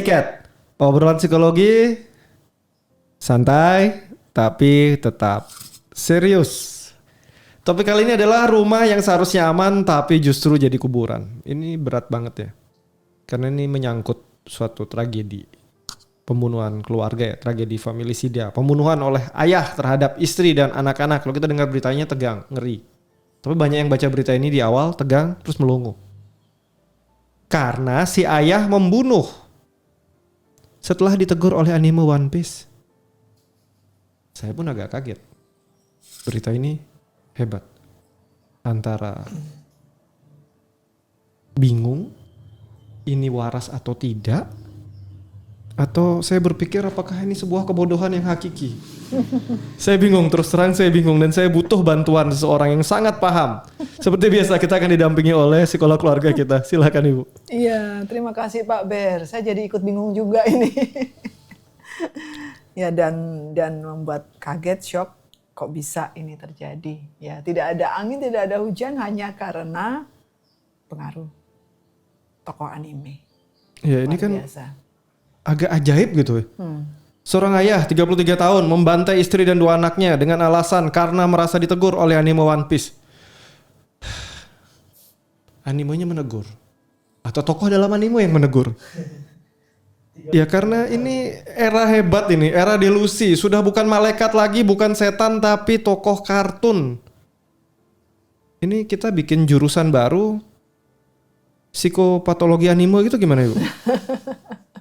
Psiket, obrolan psikologi santai tapi tetap serius. Topik kali ini adalah rumah yang seharusnya aman tapi justru jadi kuburan. Ini berat banget ya, karena ini menyangkut suatu tragedi pembunuhan keluarga ya, tragedi familisida, pembunuhan oleh ayah terhadap istri dan anak-anak. Kalau kita dengar beritanya tegang, ngeri. Tapi banyak yang baca berita ini di awal tegang terus melongo. Karena si ayah membunuh setelah ditegur oleh anime One Piece. Saya pun agak kaget. Berita ini hebat. Antara bingung ini waras atau tidak, atau saya berpikir apakah ini sebuah kebodohan yang hakiki. Saya bingung, terus terang saya bingung, dan saya butuh bantuan seseorang yang sangat paham. Seperti biasa kita akan didampingi oleh psikolog keluarga kita. Silakan Ibu. Iya, terima kasih Pak Ber. Saya jadi ikut bingung juga ini. Ya, dan membuat kaget, shock, kok bisa ini terjadi. Ya, tidak ada angin, tidak ada hujan, hanya karena pengaruh tokoh anime. Ya, ini Luar kan biasa. agak ajaib gitu. Seorang ayah 33 tahun membantai istri dan 2 anaknya dengan alasan karena merasa ditegur oleh anime One Piece. Animenya menegur? Atau tokoh dalam anime yang menegur? Ya karena ini era hebat ini, era delusi. Sudah bukan malaikat lagi, bukan setan, tapi tokoh kartun. Ini kita bikin jurusan baru, psikopatologi anime gitu gimana Ibu?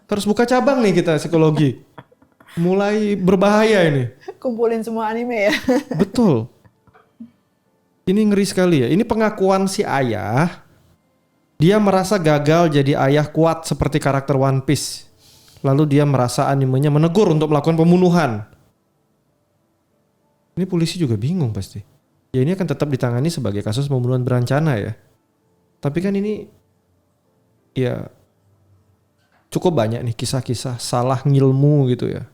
Harus buka cabang nih kita psikologi. Mulai berbahaya ini. Kumpulin semua anime ya. Betul. Ini ngeri sekali ya. Ini pengakuan si ayah. Dia merasa gagal jadi ayah kuat seperti karakter One Piece. Lalu dia merasa animenya menegur untuk melakukan pembunuhan. Ini polisi juga bingung pasti. Ya ini akan tetap ditangani sebagai kasus pembunuhan berencana ya. Tapi kan ini ya cukup banyak nih kisah-kisah salah ngilmu gitu ya.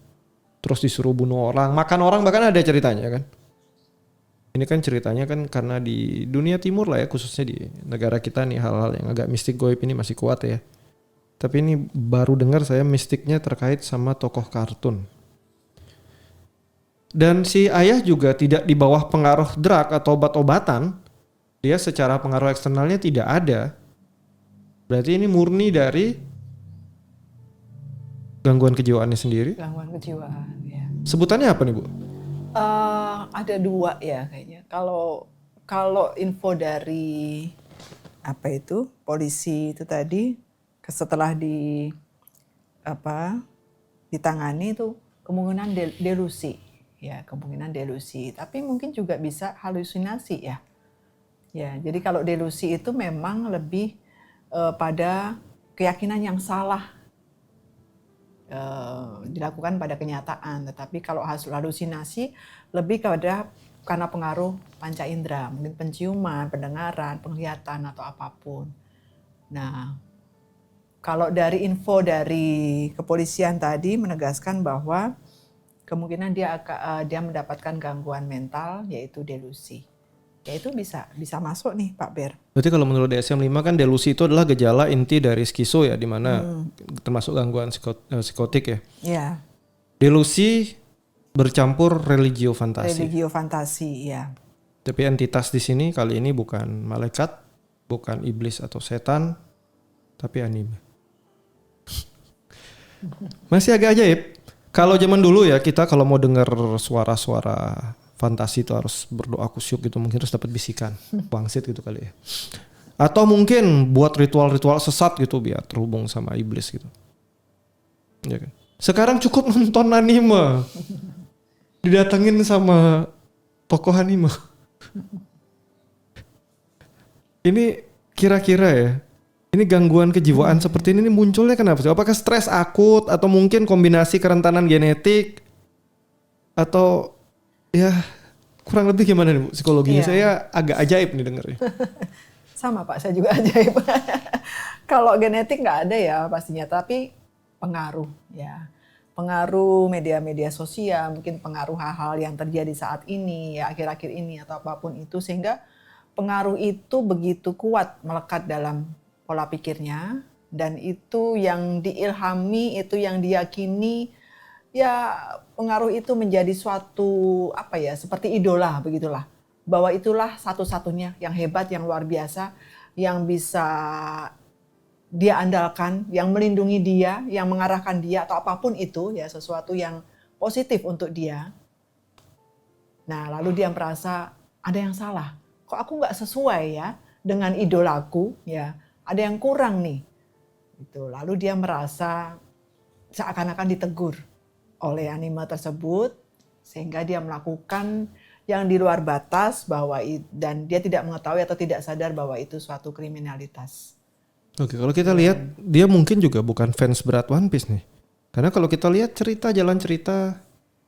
Terus disuruh bunuh orang, makan orang, bahkan ada ceritanya kan. Ini kan ceritanya kan karena di dunia timur lah ya, khususnya di negara kita nih hal-hal yang agak mistik goib ini masih kuat ya. Tapi ini baru dengar saya mistiknya terkait sama tokoh kartun. Dan si ayah juga tidak di bawah pengaruh drug atau obat-obatan. Dia secara pengaruh eksternalnya tidak ada. Berarti ini murni dari gangguan kejiwaannya sendiri. Gangguan kejiwaan ya. Sebutannya apa nih Bu? Ada 2 ya kayaknya. Kalau info dari apa itu polisi itu tadi setelah ditangani itu kemungkinan delusi ya, kemungkinan delusi. Tapi mungkin juga bisa halusinasi ya. Ya, jadi kalau delusi itu memang lebih pada keyakinan yang salah dilakukan pada kenyataan, tetapi kalau halusinasi lebih kepada karena pengaruh panca indera, mungkin penciuman, pendengaran, penglihatan atau apapun. Nah, kalau dari info dari kepolisian tadi menegaskan bahwa kemungkinan dia mendapatkan gangguan mental yaitu delusi. Ya itu bisa masuk nih Pak Ber. Berarti kalau menurut DSM-5 kan delusi itu adalah gejala inti dari skizo ya, di mana termasuk gangguan psikotik ya. Iya. Delusi bercampur religio fantasi. Religio fantasi ya. Tapi entitas di sini kali ini bukan malaikat, bukan iblis atau setan, tapi anime. Masih agak ajaib. Kalau zaman dulu ya kita kalau mau dengar suara-suara fantasi itu harus berdoa kusyuk gitu, mungkin harus dapat bisikan, bangsit gitu kali ya. Atau mungkin buat ritual-ritual sesat gitu biar terhubung sama iblis gitu. Ya kan? Sekarang cukup nonton anime. Didatengin sama tokoh anime. Ini kira-kira ya, ini gangguan kejiwaan seperti ini munculnya kenapa sih? Apakah stres akut atau mungkin kombinasi kerentanan genetik atau ya kurang lebih gimana nih Bu psikologinya? Iya. Saya agak ajaib nih dengernya. Sama Pak, saya juga ajaib. Kalau genetik nggak ada ya pastinya, tapi pengaruh ya. Pengaruh media-media sosial, mungkin pengaruh hal-hal yang terjadi saat ini ya, akhir-akhir ini atau apapun itu, sehingga pengaruh itu begitu kuat melekat dalam pola pikirnya. dan itu yang diilhami, itu yang diyakini, ya pengaruh itu menjadi suatu apa ya, seperti idola begitulah. Bahwa itulah satu-satunya yang hebat, yang luar biasa, yang bisa dia andalkan, yang melindungi dia, yang mengarahkan dia atau apapun itu ya, sesuatu yang positif untuk dia. Nah, lalu dia merasa ada yang salah. Kok aku nggak sesuai ya dengan idolaku ya? Ada yang kurang nih. Itu. Lalu dia merasa seakan-akan ditegur oleh anime tersebut sehingga dia melakukan yang di luar batas dan dia tidak mengetahui atau tidak sadar bahwa itu suatu kriminalitas. Oke, kalau kita lihat dia mungkin juga bukan fans berat One Piece nih. Karena kalau kita lihat jalan cerita,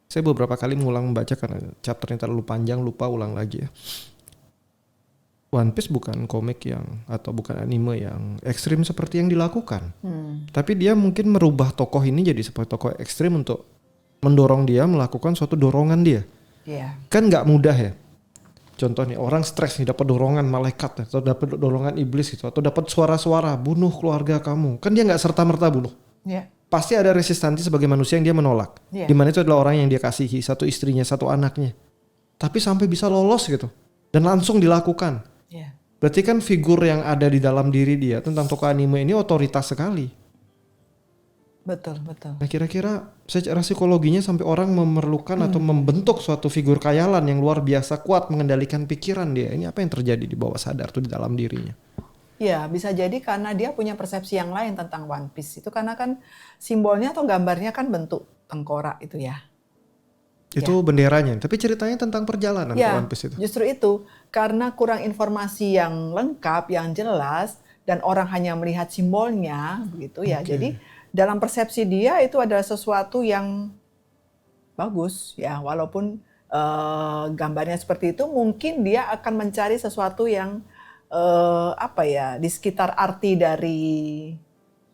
saya beberapa kali mengulang membaca karena chapternya terlalu panjang, lupa ulang lagi ya. One Piece bukan komik atau bukan anime yang ekstrim seperti yang dilakukan. Tapi dia mungkin merubah tokoh ini jadi seperti tokoh ekstrim untuk mendorong dia melakukan suatu dorongan dia. Yeah. Kan nggak mudah ya. Contoh nih, orang stres nih dapat dorongan malaikat atau dapat dorongan iblis gitu, atau dapat suara-suara bunuh keluarga kamu. Kan dia nggak serta-merta bunuh. Yeah. Pasti ada resistansi sebagai manusia yang dia menolak. Yeah. Dimana itu adalah orang yang dia kasihi, satu istrinya, satu anaknya. Tapi sampai bisa lolos gitu. Dan langsung dilakukan. Yeah. Berarti kan figur yang ada di dalam diri dia tentang tokoh anime ini otoritas sekali. Betul. Nah kira-kira secara psikologinya sampai orang memerlukan atau membentuk suatu figur khayalan yang luar biasa kuat mengendalikan pikiran dia. Ini apa yang terjadi di bawah sadar tuh di dalam dirinya? Ya, bisa jadi karena dia punya persepsi yang lain tentang One Piece. Itu karena kan simbolnya atau gambarnya kan bentuk tengkorak itu ya. Itu benderanya. Tapi ceritanya tentang perjalanan ke One Piece itu. Justru itu. Karena kurang informasi yang lengkap, yang jelas, dan orang hanya melihat simbolnya, begitu ya. Jadi dalam persepsi dia itu adalah sesuatu yang bagus ya, walaupun gambarnya seperti itu, mungkin dia akan mencari sesuatu yang di sekitar arti dari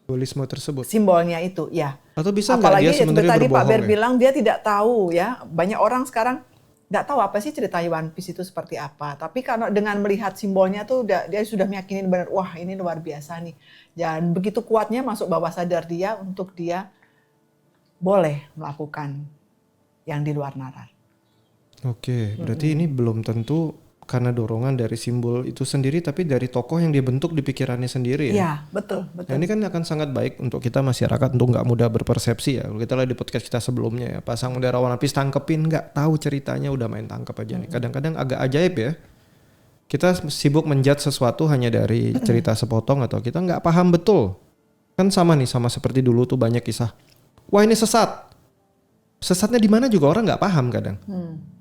simbolisme tersebut, simbolnya itu ya. Atau bisa apalagi dia sebenarnya tadi Pak Ber ya? bilang dia tidak tahu ya, banyak orang sekarang nggak tahu apa sih cerita One Piece itu seperti apa. Tapi karena dengan melihat simbolnya tuh dia sudah meyakini benar, wah ini luar biasa nih. Dan begitu kuatnya masuk bawah sadar dia untuk dia boleh melakukan yang di luar nalar. Oke, berarti ini belum tentu karena dorongan dari simbol itu sendiri, tapi dari tokoh yang dia bentuk di pikirannya sendiri ya. Iya, betul. Nah, ini kan akan sangat baik untuk kita masyarakat untuk nggak mudah berpersepsi ya. Kalau kita lihat di podcast kita sebelumnya ya, pasang udara One Piece tangkepin nggak tahu ceritanya udah main tangkep aja nih. Kadang-kadang agak ajaib ya. Kita sibuk menjudge sesuatu hanya dari cerita sepotong atau kita nggak paham betul. Kan sama nih, sama seperti dulu tuh banyak kisah. Wah ini sesat. Sesatnya di mana juga orang nggak paham kadang.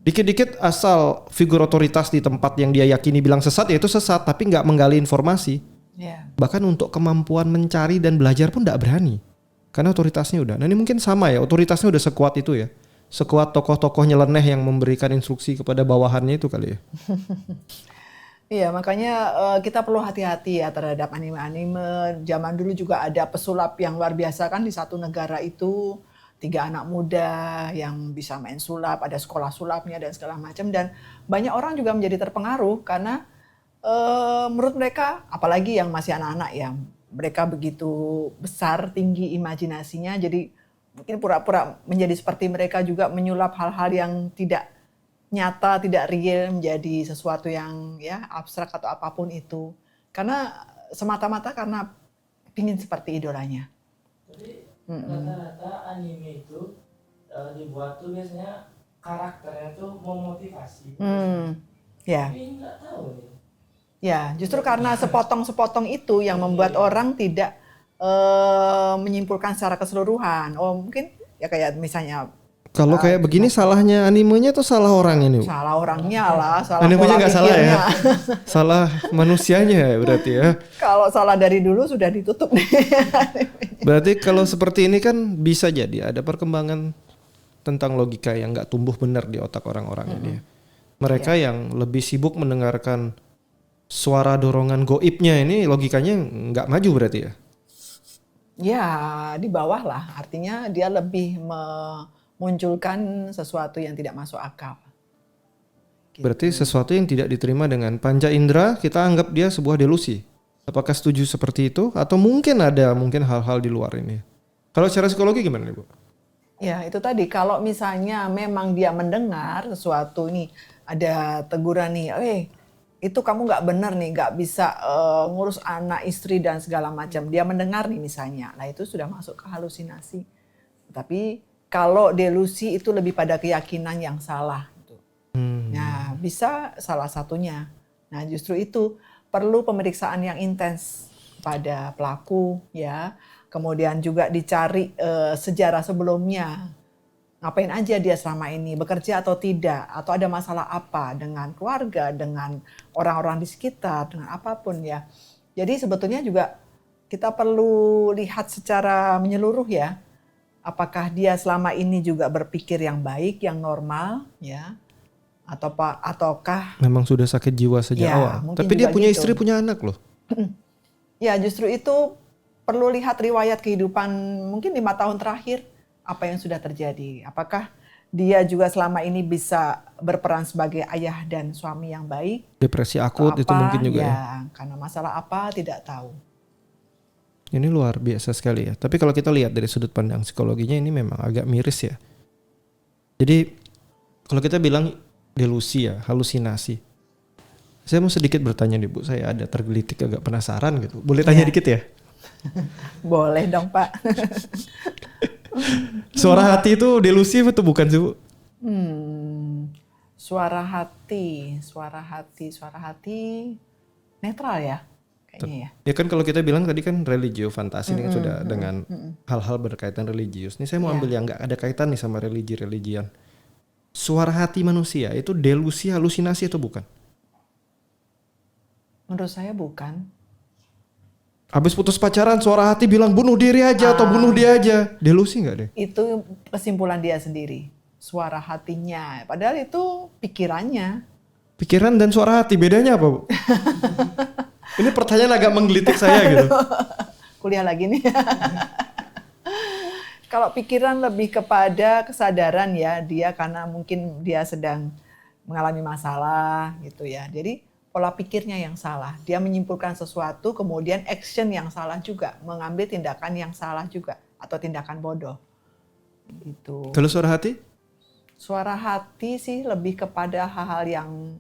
Dikit-dikit asal figur otoritas di tempat yang dia yakini bilang sesat ya itu sesat, tapi nggak menggali informasi. Bahkan untuk kemampuan mencari dan belajar pun nggak berani. Karena otoritasnya udah. Nah ini mungkin sama ya, otoritasnya udah sekuat itu ya. Sekuat tokoh-tokoh nyeleneh yang memberikan instruksi kepada bawahannya itu kali ya. Iya, makanya kita perlu hati-hati ya terhadap anime-anime. Zaman dulu juga ada pesulap yang luar biasa kan di satu negara itu. 3 anak muda yang bisa main sulap, ada sekolah sulapnya dan segala macam. Dan banyak orang juga menjadi terpengaruh karena menurut mereka, apalagi yang masih anak-anak ya, mereka begitu besar, tinggi imajinasinya, jadi mungkin pura-pura menjadi seperti mereka juga menyulap hal-hal yang tidak nyata, tidak real, menjadi sesuatu yang ya abstrak atau apapun itu. Karena semata-mata karena ingin seperti idolanya. Jadi rata-rata anime itu dibuat tuh biasanya karakternya tuh memotivasi. Ya. Tapi nggak tahu nih. Ya, justru karena sepotong-sepotong itu yang membuat orang tidak menyimpulkan secara keseluruhan. Oh mungkin ya kayak misalnya. Kalau kayak begini salahnya animenya tuh salah orang ini? Salah orangnya lah, salah animenya nggak salah ya, salah manusianya ya berarti ya. Kalau salah dari dulu sudah ditutup nih. Berarti kalau seperti ini kan bisa jadi ada perkembangan tentang logika yang nggak tumbuh benar di otak orang-orang ini. Mereka yang lebih sibuk mendengarkan suara dorongan goibnya ini logikanya nggak maju berarti ya? Ya di bawah lah, artinya dia lebih munculkan sesuatu yang tidak masuk akal. Gitu. Berarti sesuatu yang tidak diterima dengan panca indera kita anggap dia sebuah delusi. Apakah setuju seperti itu atau mungkin hal-hal di luar ini? Kalau secara psikologi gimana nih Bu? Ya, itu tadi kalau misalnya memang dia mendengar sesuatu nih, ada teguran nih, itu kamu nggak benar nih, nggak bisa ngurus anak, istri dan segala macam. Dia mendengar nih misalnya, nah itu sudah masuk ke halusinasi. Tapi kalau delusi itu lebih pada keyakinan yang salah. Gitu. Nah, bisa salah satunya. Nah, justru itu perlu pemeriksaan yang intens pada pelaku, ya. Kemudian juga dicari sejarah sebelumnya. Ngapain aja dia selama ini, bekerja atau tidak, atau ada masalah apa dengan keluarga, dengan orang-orang di sekitar, dengan apapun ya. Jadi sebetulnya juga kita perlu lihat secara menyeluruh ya. Apakah dia selama ini juga berpikir yang baik, yang normal ya. Ataukah memang sudah sakit jiwa sejak awal. Tapi dia punya istri, punya anak loh. Ya justru itu perlu lihat riwayat kehidupan mungkin 5 tahun terakhir. Apa yang sudah terjadi? Apakah dia juga selama ini bisa berperan sebagai ayah dan suami yang baik? Depresi akut itu mungkin juga ya. Karena masalah apa tidak tahu. Ini luar biasa sekali ya. Tapi kalau kita lihat dari sudut pandang psikologinya ini memang agak miris ya. Jadi kalau kita bilang delusi ya, halusinasi. Saya mau sedikit bertanya nih Bu, saya ada tergelitik agak penasaran gitu. Boleh tanya dikit ya? Boleh dong Pak. Suara hati itu delusi atau bukan sih Bu? Suara hati netral ya kayaknya ya. Ya kan kalau kita bilang tadi kan religio fantasi ini kan sudah dengan hal-hal berkaitan religius. Nih saya mau ambil yang nggak ada kaitan nih sama religi-religian. Suara hati manusia itu delusi, halusinasi atau bukan? Menurut saya bukan. Habis putus pacaran suara hati bilang bunuh diri aja atau bunuh dia aja. Delusi nggak deh? Itu kesimpulan dia sendiri. Suara hatinya. Padahal itu pikirannya. Pikiran dan suara hati bedanya apa Bu? Ini pertanyaan agak menggelitik saya gitu. Kuliah lagi nih. Kalau pikiran lebih kepada kesadaran ya. Dia karena mungkin dia sedang mengalami masalah gitu ya. Jadi pola pikirnya yang salah. Dia menyimpulkan sesuatu, kemudian action yang salah juga. Mengambil tindakan yang salah juga. Atau tindakan bodoh. Gitu. Kalau suara hati? Suara hati sih lebih kepada hal-hal yang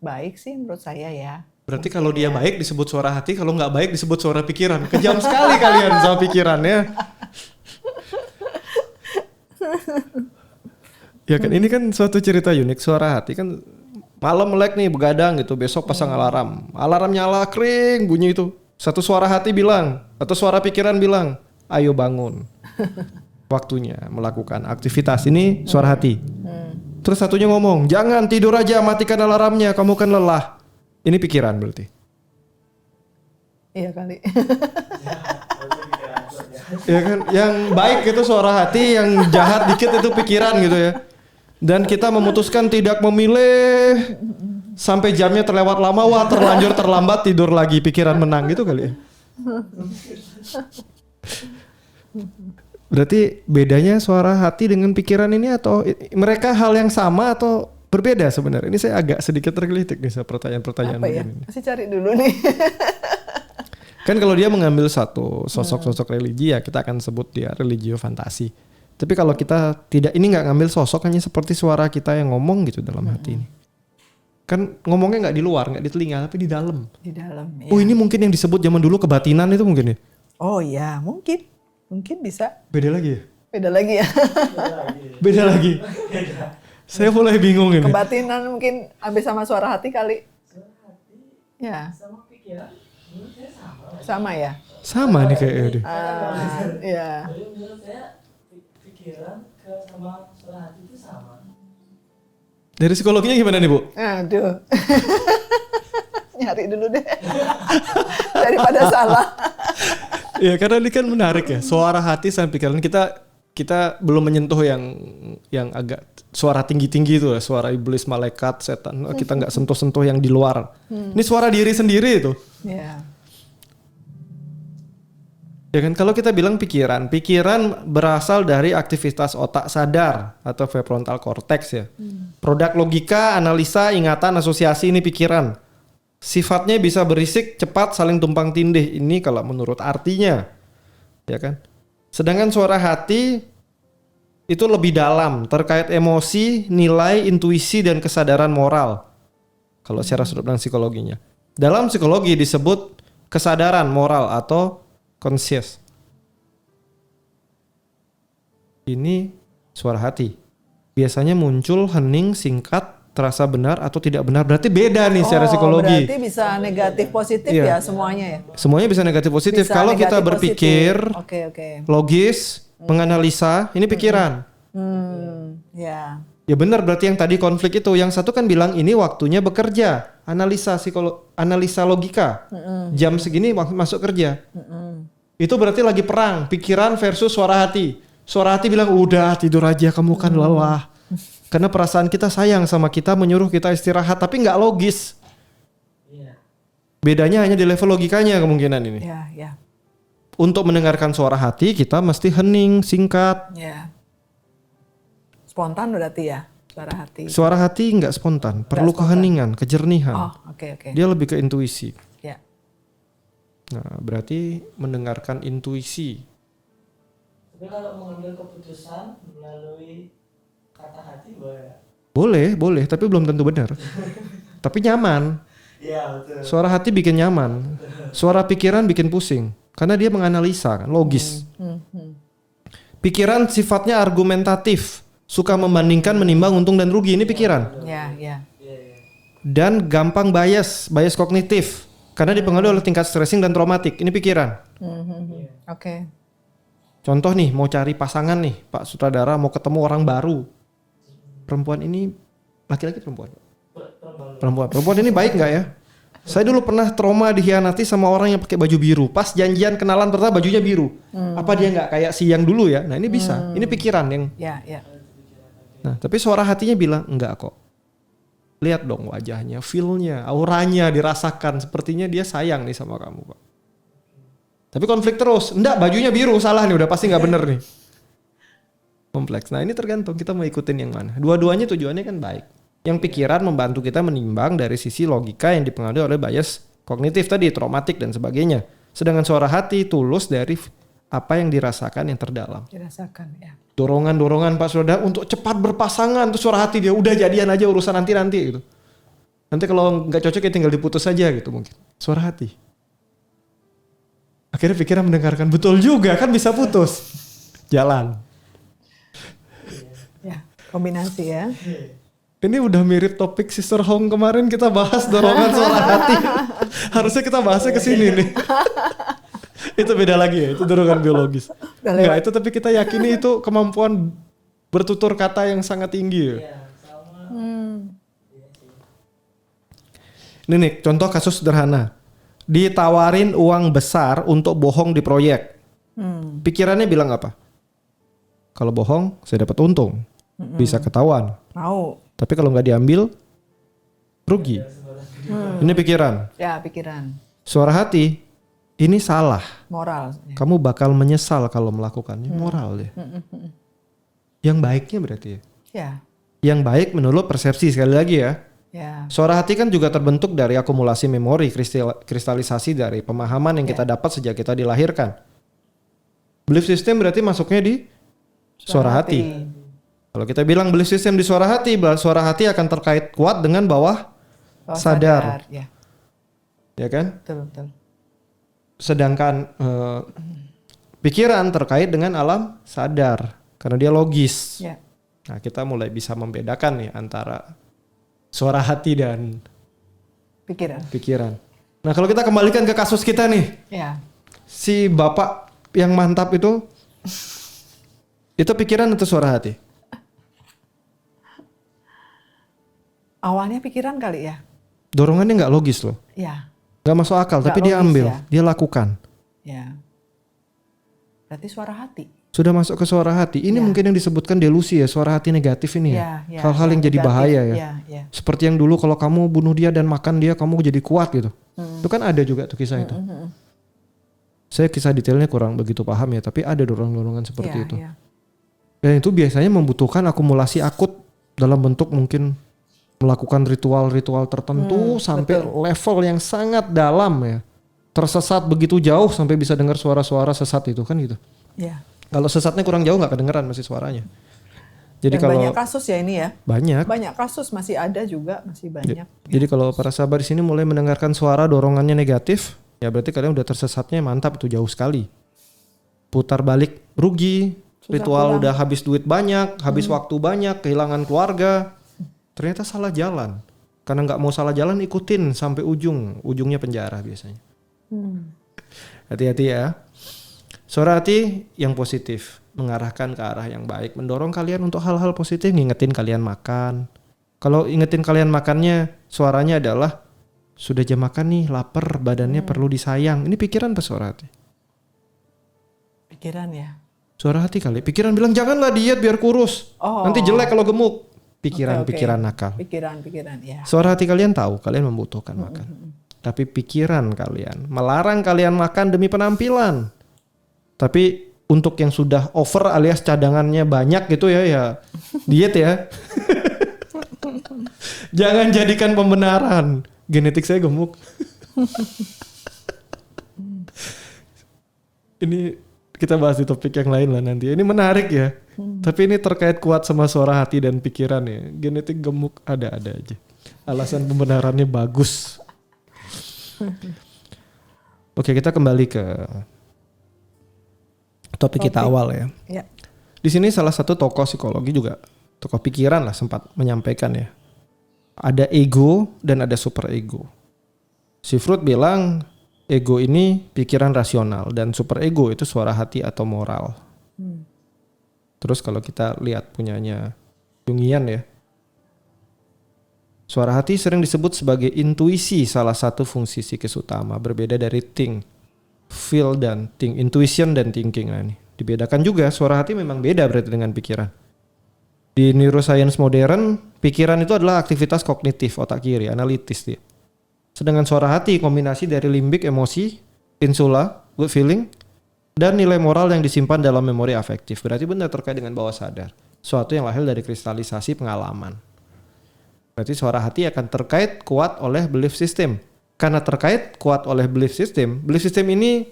baik sih menurut saya ya. Berarti kalau dia baik disebut suara hati, kalau nggak baik disebut suara pikiran. Kejam sekali kalian sama pikirannya. Ya kan ini kan suatu cerita unik. Suara hati kan malam melek nih begadang gitu, besok pasang alarm. Alarm nyala kering bunyi itu. Satu suara hati bilang atau suara pikiran bilang, ayo bangun. Waktunya melakukan aktivitas. Ini suara hati. Terus satunya ngomong, jangan tidur aja, matikan alarmnya, kamu kan lelah. Ini pikiran berarti. Iya kali. Ya kan, yang baik itu suara hati, yang jahat dikit itu pikiran gitu ya. Dan kita memutuskan tidak memilih sampai jamnya terlewat lama, wah terlanjur terlambat tidur lagi, pikiran menang gitu kali ya. Berarti bedanya suara hati dengan pikiran ini atau mereka hal yang sama atau berbeda sebenarnya? Ini saya agak sedikit tergelitik nih sama pertanyaan-pertanyaan begini. Masih cari dulu nih. Kan kalau dia mengambil satu sosok-sosok religi ya kita akan sebut dia religio fantasi. Tapi kalau kita tidak, ini nggak ngambil sosok, hanya seperti suara kita yang ngomong gitu dalam hati ini. Kan ngomongnya nggak di luar, nggak di telinga, tapi di dalam. Di dalam. Ya. Oh ini mungkin yang disebut zaman dulu kebatinan itu mungkin ya? Oh iya mungkin bisa. Beda lagi ya? Beda lagi ya. Beda lagi. Saya mulai bingung ini. Kebatinan mungkin habis sama suara hati kali. Suara hati Ya. sama pikiran menurut saya sama. Sama ya. Sama nih kayaknya deh. Iya. Jadi menurut saya pikiran sama suara hati itu sama. Dari psikologinya gimana nih Bu? Aduh. Nyari dulu deh. Daripada salah. Ya karena ini kan menarik ya. Suara hati sama pikiran kita belum menyentuh yang agak suara tinggi-tinggi itu ya. Suara iblis, malaikat, setan. Kita nggak sentuh-sentuh yang di luar. Ini suara diri sendiri itu. Iya. Ya kan kalau kita bilang pikiran berasal dari aktivitas otak sadar atau prefrontal cortex ya. Produk logika, analisa, ingatan, asosiasi ini pikiran. Sifatnya bisa berisik, cepat, saling tumpang tindih. Ini kalau menurut artinya, ya kan? Sedangkan suara hati itu lebih dalam, terkait emosi, nilai, intuisi, dan kesadaran moral. Kalau secara sudut pandang psikologinya. Dalam psikologi disebut kesadaran moral atau conscious. Ini suara hati. Biasanya muncul hening, singkat, terasa benar atau tidak benar. Berarti beda nih secara psikologi. Berarti bisa negatif positif Iya. ya semuanya ya. Semuanya bisa negatif positif. Bisa Kalau kita negatif, berpikir positif. Oke. logis, menganalisa, ini pikiran. Ya. Ya benar, berarti yang tadi konflik itu. Yang satu kan bilang ini waktunya bekerja. Analisa logika. Jam segini masuk kerja. Itu berarti lagi perang. Pikiran versus suara hati. Suara hati bilang udah tidur aja, kamu kan lelah. Karena perasaan kita sayang sama kita, menyuruh kita istirahat. Tapi nggak logis. Iya. Bedanya hanya di level logikanya kemungkinan ini. Ya. Untuk mendengarkan suara hati kita mesti hening, singkat. Ya. Spontan berarti ya suara hati. Suara hati nggak spontan, perlu spontan. keheningan, kejernihan. Oh, oke. Dia lebih ke intuisi. Ya. Nah, berarti mendengarkan intuisi. Tapi kalau mengambil keputusan melalui kata hati boleh. Boleh, tapi belum tentu benar. Tapi nyaman. Iya betul. Suara hati bikin nyaman. Suara pikiran bikin pusing. Karena dia menganalisa, kan, logis. Pikiran sifatnya argumentatif. Suka membandingkan, menimbang untung dan rugi. Ini pikiran. Ya. Dan gampang bias kognitif. Karena dipengaruhi oleh tingkat stressing dan traumatik. Ini pikiran. Oke. Contoh nih, mau cari pasangan nih, Pak Sutradara mau ketemu orang baru. Perempuan ini laki-laki perempuan? Perempuan ini baik nggak ya? Saya dulu pernah trauma dihianati sama orang yang pakai baju biru. Pas janjian kenalan pertama bajunya biru. Apa dia nggak kayak si yang dulu ya? Nah ini bisa. Ini pikiran yang. Ya. Nah tapi suara hatinya bilang enggak kok. Lihat dong wajahnya, feel-nya, auranya dirasakan. Sepertinya dia sayang nih sama kamu Pak. Tapi konflik terus. Enggak, bajunya biru, salah nih, udah pasti nggak bener nih. Kompleks. Nah ini tergantung kita mau ikutin yang mana. Dua-duanya tujuannya kan baik. Yang pikiran membantu kita menimbang dari sisi logika yang dipengaruhi oleh bias kognitif tadi, traumatik dan sebagainya. Sedangkan suara hati tulus dari apa yang dirasakan yang terdalam. Dirasakan ya. Dorongan-dorongan Pak Saudara untuk cepat berpasangan, tuh suara hati dia udah jadian aja urusan nanti gitu. Nanti kalau nggak cocok ya tinggal diputus aja gitu mungkin. Suara hati. Akhirnya pikiran mendengarkan, betul juga kan bisa putus. Jalan. Ya, kombinasi ya. Ini udah mirip topik Sister Hong kemarin kita bahas dorongan suara hati. Harusnya kita bahasnya ke sini nih. Itu beda lagi ya, itu dorongan biologis. Enggak, itu tapi kita yakini itu kemampuan bertutur kata yang sangat tinggi ya. Iya sama. Ini nih, contoh kasus sederhana. Ditawarin uang besar untuk bohong di proyek. Pikirannya bilang apa? Kalau bohong, saya dapat untung. Bisa ketahuan. Mau. Tapi kalau nggak diambil, rugi. Ini pikiran. Ya, pikiran. Suara hati, ini salah. Moral. Kamu bakal menyesal kalau melakukannya. Moral ya. Yang baiknya berarti ya. Ya. Yang baik menurut persepsi sekali lagi ya. Ya. Suara hati kan juga terbentuk dari akumulasi memori, kristalisasi dari pemahaman yang kita dapat sejak kita dilahirkan. Belief system berarti masuknya di suara hati. Kalau kita bilang belief system di suara suara hati akan terkait kuat dengan bawah sadar. Ya. Ya kan? Betul. Sedangkan pikiran terkait dengan alam sadar karena dia logis. Ya. Nah, kita mulai bisa membedakan nih antara suara hati dan pikiran. Nah, kalau kita kembalikan ke kasus kita nih. Ya. Si bapak yang mantap itu pikiran atau suara hati? Awalnya pikiran kali ya. Dorongannya nggak logis loh. Ya. Nggak masuk akal, Nggak tapi dia logis ambil, ya. dia lakukan. Ya. Berarti suara hati. Sudah masuk ke suara hati. Ini mungkin yang disebutkan delusi ya, suara hati negatif ini ya. Hal-hal yang jadi negatif. bahaya ya. Ya. Seperti yang dulu kalau kamu bunuh dia dan makan dia, kamu jadi kuat gitu. Itu kan ada juga tuh kisah itu. Saya kisah detailnya kurang begitu paham ya, tapi ada dorongan-dorongan seperti itu. Ya. Dan itu biasanya membutuhkan akumulasi akut dalam bentuk mungkin melakukan ritual-ritual tertentu sampai betul. level yang sangat dalam ya. Tersesat begitu jauh sampai bisa dengar suara-suara sesat itu kan gitu. Ya. Kalau sesatnya kurang jauh nggak kedengeran masih suaranya. Jadi Dan kalau banyak kasus ya ini ya. banyak. Banyak kasus masih ada juga, masih banyak. Jadi kalau para sahabat di sini mulai mendengarkan suara dorongannya negatif, ya berarti kalian udah tersesatnya mantap itu jauh sekali. Putar balik rugi, Susah ritual pulang. udah habis duit banyak, habis waktu banyak, kehilangan keluarga. Ternyata salah jalan. Karena nggak mau salah jalan ikutin sampai ujungnya penjara biasanya. Hati-hati ya. Suara hati yang positif, mengarahkan ke arah yang baik, mendorong kalian untuk hal-hal positif, ngingetin kalian makan. Kalau ingetin kalian makannya, suaranya adalah sudah jam makan nih, lapar, badannya perlu disayang. Ini pikiran apa suara hati? Pikiran ya. Suara hati kali. Pikiran bilang janganlah diet biar kurus. Oh. Nanti jelek kalau gemuk. Oke, Pikiran-pikiran oke. nakal. Pikiran ya. Suara hati kalian tahu kalian membutuhkan makan. Tapi pikiran kalian melarang kalian makan demi penampilan. Tapi untuk yang sudah over alias cadangannya banyak gitu ya diet ya. Jangan jadikan pembenaran. Genetik saya gemuk. Ini kita bahas di topik yang lain lah nanti. Ini menarik ya. Tapi ini terkait kuat sama suara hati dan pikiran ya. Genetik gemuk ada-ada aja. Alasan pembenarannya bagus. Oke, kita kembali ke topik kita awal ya. Ya. Di sini salah satu tokoh psikologi juga, tokoh pikiran lah sempat menyampaikan ya. Ada ego dan ada super ego. Si Freud bilang ego ini pikiran rasional dan super ego itu suara hati atau moral. Terus kalau kita lihat punyanya Jungian ya. Suara hati sering disebut sebagai intuisi, salah satu fungsi psikis utama, berbeda dari think, feel dan think, intuition dan thinking. Nah ini dibedakan juga, suara hati memang beda berarti dengan pikiran. Di neuroscience modern, pikiran itu adalah aktivitas kognitif otak kiri, analitis dia. Sedangkan suara hati kombinasi dari limbik emosi, insula, good feeling, dan nilai moral yang disimpan dalam memori afektif. Berarti benar terkait dengan bawah sadar. Suatu yang lahir dari kristalisasi pengalaman. Berarti suara hati akan terkait kuat oleh belief system. Karena terkait kuat oleh belief system ini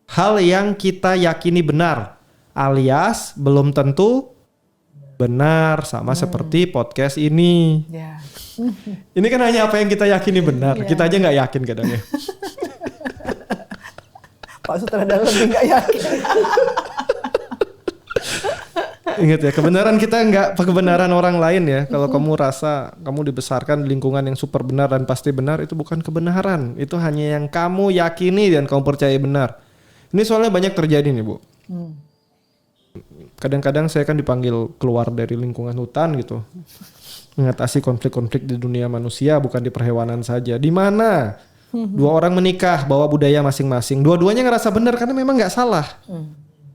hal yang kita yakini benar. Alias belum tentu benar, sama seperti podcast ini. Ya. Ini kan hanya apa yang kita yakini benar. Kita aja nggak yakin kadang ya. Pak Sutradara lebih nggak yakin. Ingat ya, kebenaran kita nggak kebenaran orang lain ya. Kalau kamu rasa kamu dibesarkan di lingkungan yang super benar dan pasti benar, itu bukan kebenaran. Itu hanya yang kamu yakini dan kamu percaya benar. Ini soalnya banyak terjadi nih Bu. Kadang-kadang saya kan dipanggil keluar dari lingkungan hutan gitu. Mengatasi konflik-konflik di dunia manusia, bukan di perhewanan saja. Di mana dua orang menikah bawa budaya masing-masing. Dua-duanya ngerasa benar karena memang nggak salah.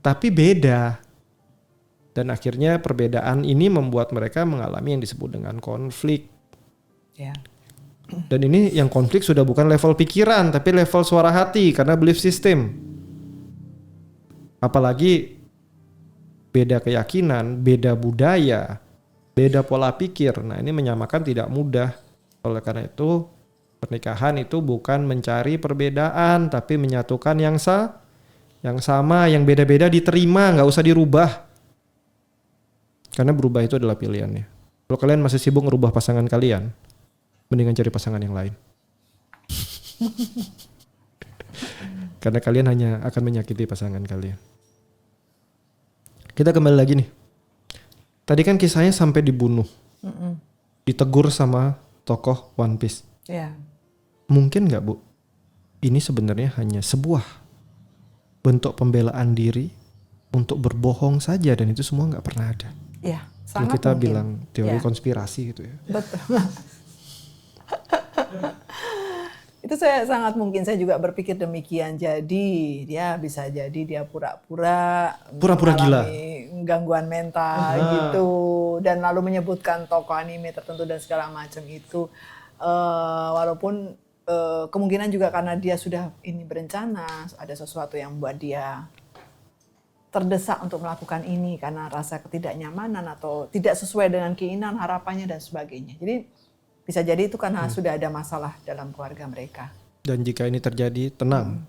Tapi beda. Dan akhirnya perbedaan ini membuat mereka mengalami yang disebut dengan konflik. Ya. Dan ini yang konflik sudah bukan level pikiran, tapi level suara hati karena belief system. Apalagi beda keyakinan, beda budaya, beda pola pikir. Nah ini menyamakan tidak mudah. Oleh karena itu pernikahan itu bukan mencari perbedaan, tapi menyatukan yang sama, yang beda-beda diterima, nggak usah dirubah. Karena berubah itu adalah pilihannya. Kalau kalian masih sibuk ngerubah pasangan kalian, mendingan cari pasangan yang lain. Karena kalian hanya akan menyakiti pasangan kalian. Kita kembali lagi nih. Tadi kan kisahnya sampai dibunuh. Ditegur sama tokoh One Piece. Ya. Mungkin gak Bu? Ini sebenarnya hanya sebuah bentuk pembelaan diri untuk berbohong saja dan itu semua gak pernah ada. Ya, Kalau sangat kita mungkin. bilang teori Ya. konspirasi gitu ya. Betul. Itu saya sangat mungkin, saya juga berpikir demikian. Jadi dia bisa jadi dia pura-pura Pura-pura mengalami gangguan mental gitu, dan lalu menyebutkan tokoh anime tertentu dan segala macam itu. Walaupun kemungkinan juga karena dia sudah ini berencana, ada sesuatu yang membuat dia terdesak untuk melakukan ini karena rasa ketidaknyamanan atau tidak sesuai dengan keinginan, harapannya dan sebagainya. Jadi Bisa jadi itu karena sudah ada masalah dalam keluarga mereka. Dan jika ini terjadi, tenang.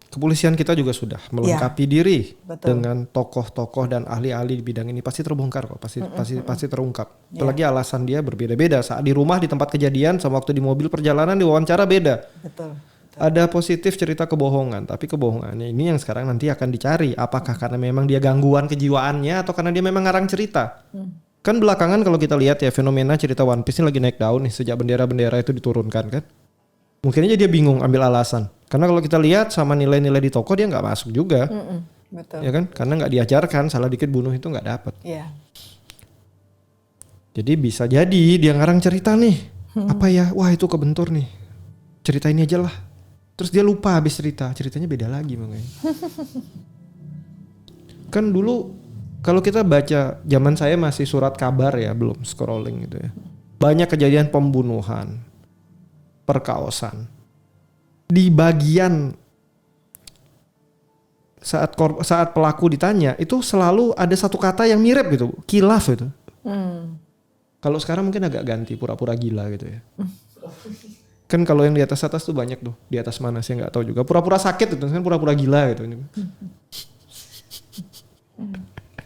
Kepolisian kita juga sudah melengkapi diri Betul. dengan tokoh-tokoh dan ahli-ahli di bidang ini, pasti terbongkar kok, pasti terungkap. Apalagi alasan dia berbeda-beda. Saat di rumah di tempat kejadian sama waktu di mobil perjalanan diwawancara beda. Betul. Ada positif cerita kebohongan, tapi kebohongannya ini yang sekarang nanti akan dicari. Apakah karena memang dia gangguan kejiwaannya atau karena dia memang ngarang cerita? Kan belakangan kalau kita lihat ya, fenomena cerita One Piece ini lagi naik daun nih sejak bendera-bendera itu diturunkan kan. Mungkin aja dia bingung ambil alasan. Karena kalau kita lihat sama nilai-nilai di toko dia nggak masuk juga. Betul. Ya kan? Karena nggak diajarkan, salah dikit bunuh itu nggak dapat. Iya. Jadi bisa jadi dia ngarang cerita nih. Apa ya? Wah itu kebentur nih. Cerita ini aja lah. Terus dia lupa habis cerita. Ceritanya beda lagi makanya. Kan dulu kalau kita baca, zaman saya masih surat kabar ya, belum scrolling gitu ya. Banyak kejadian pembunuhan, perkaosan. Di bagian saat pelaku ditanya, itu selalu ada satu kata yang mirip gitu, kilaf itu. Kalau sekarang mungkin agak ganti, pura-pura gila gitu ya. Kan kalau yang di atas tuh banyak tuh, di atas mana sih nggak tahu juga. Pura-pura sakit itu kan pura-pura gila gitu.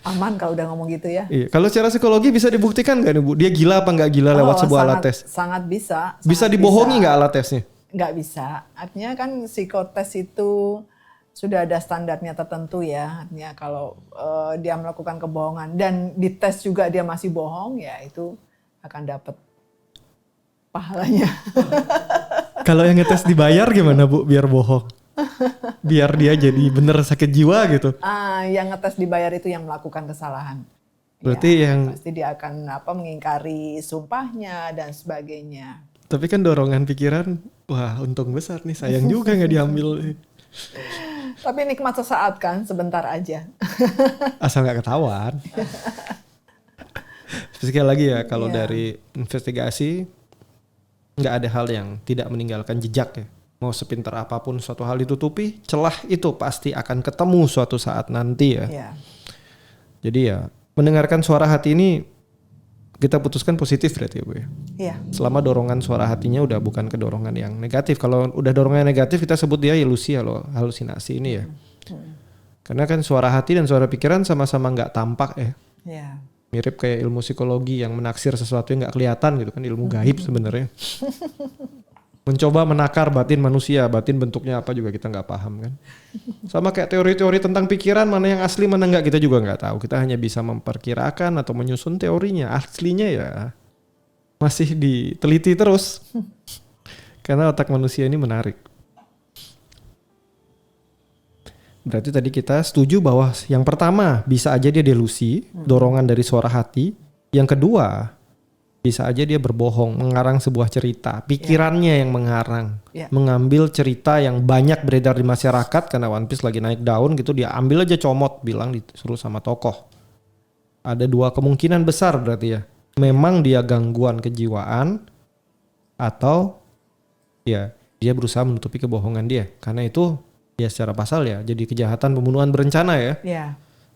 Aman kalau udah ngomong gitu ya. Iya. Kalau secara psikologi bisa dibuktikan nggak nih Bu? Dia gila apa nggak gila lewat sebuah alat tes? Sangat bisa. Bisa sangat dibohongi nggak alat tesnya? Nggak bisa. Artinya kan psikotes itu sudah ada standarnya tertentu ya. Artinya kalau dia melakukan kebohongan dan dites juga dia masih bohong, ya itu akan dapat pahalanya. Kalau yang ngetes dibayar gimana Bu? Biar bohong? Biar dia jadi bener sakit jiwa gitu? Yang ngetes dibayar itu yang melakukan kesalahan. Berarti ya, yang pasti dia akan mengingkari sumpahnya dan sebagainya. tapi kan dorongan pikiran, wah untung besar nih, sayang juga nggak diambil. Tapi nikmat sesaat kan, sebentar aja. Asal nggak ketahuan. Sekali lagi ya, kalau Iya. dari investigasi nggak ada hal yang tidak meninggalkan jejak ya. Mau sepintar apapun suatu hal ditutupi, celah itu pasti akan ketemu suatu saat nanti ya. Ya. Jadi ya mendengarkan suara hati ini kita putuskan positif berarti ya Bu ya. Iya. Selama dorongan suara hatinya udah bukan ke dorongan yang negatif. Kalau udah dorongan yang negatif kita sebut dia ilusi ya loh, halusinasi ini ya. Karena kan suara hati dan suara pikiran sama-sama nggak tampak ya. Ya. Mirip kayak ilmu psikologi yang menaksir sesuatu yang nggak kelihatan gitu kan, ilmu gaib sebenarnya. Mencoba menakar batin manusia, batin bentuknya apa juga kita nggak paham kan. Sama kayak teori-teori tentang pikiran, mana yang asli mana nggak kita juga nggak tahu. Kita hanya bisa memperkirakan atau menyusun teorinya. Aslinya ya masih diteliti terus. Karena otak manusia ini menarik. Berarti tadi kita setuju bahwa yang pertama bisa aja dia delusi, dorongan dari suara hati. Yang kedua bisa aja dia berbohong, mengarang sebuah cerita, pikirannya yang mengarang, mengambil cerita yang banyak beredar di masyarakat karena One Piece lagi naik daun gitu, dia ambil aja comot, bilang disuruh sama tokoh. Ada dua kemungkinan besar berarti ya, memang dia gangguan kejiwaan atau ya dia berusaha menutupi kebohongan dia, karena itu ya secara pasal ya jadi kejahatan pembunuhan berencana ya. Ya.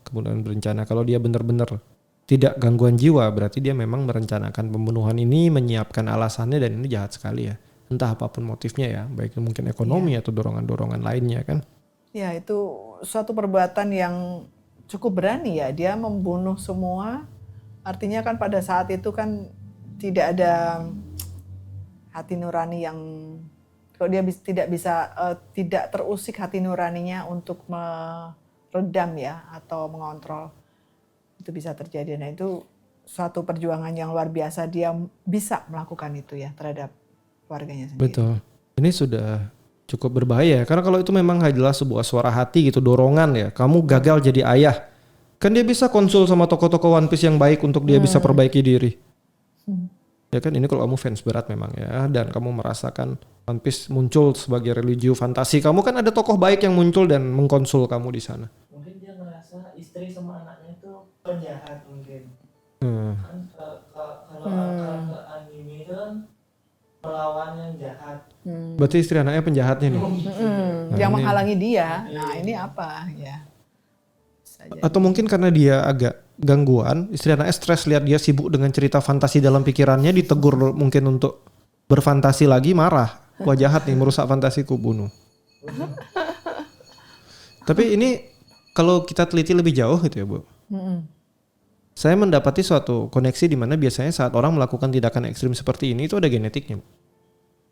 Pembunuhan berencana. Kalau dia benar-benar tidak gangguan jiwa, berarti dia memang merencanakan pembunuhan ini, menyiapkan alasannya, dan ini jahat sekali ya. Entah apapun motifnya ya, baik mungkin ekonomi atau dorongan-dorongan lainnya kan. Ya, itu suatu perbuatan yang cukup berani ya. Dia membunuh semua. Artinya kan pada saat itu kan tidak ada hati nurani yang, kalau dia tidak terusik hati nuraninya untuk meredam ya atau mengontrol, itu bisa terjadi. Nah itu suatu perjuangan yang luar biasa, dia bisa melakukan itu ya terhadap keluarganya sendiri. Betul. Ini sudah cukup berbahaya karena kalau itu memang adalah sebuah suara hati gitu, dorongan ya, kamu gagal jadi ayah, kan dia bisa konsul sama tokoh-tokoh One Piece yang baik untuk dia bisa perbaiki diri. Ya kan, ini kalau kamu fans berat memang ya, dan kamu merasakan One Piece muncul sebagai religiu fantasi, kamu kan ada tokoh baik yang muncul dan mengkonsul kamu di sana. Mungkin dia ngerasa istri sama anaknya itu penjahat mungkin. Kan kalau karakter anime itu kan melawan yang jahat. Berarti istri anaknya penjahatnya nih. Yang menghalangi dia. Nah ini apa ya? Atau mungkin karena dia agak gangguan, istri anaknya stres lihat dia sibuk dengan cerita fantasi dalam pikirannya, ditegur mungkin untuk berfantasi lagi, marah. Wah jahat nih, merusak fantasiku, bunuh. Tapi ini kalau kita teliti lebih jauh gitu ya Bu. Saya mendapati suatu koneksi di mana biasanya saat orang melakukan tindakan ekstrim seperti ini itu ada genetiknya.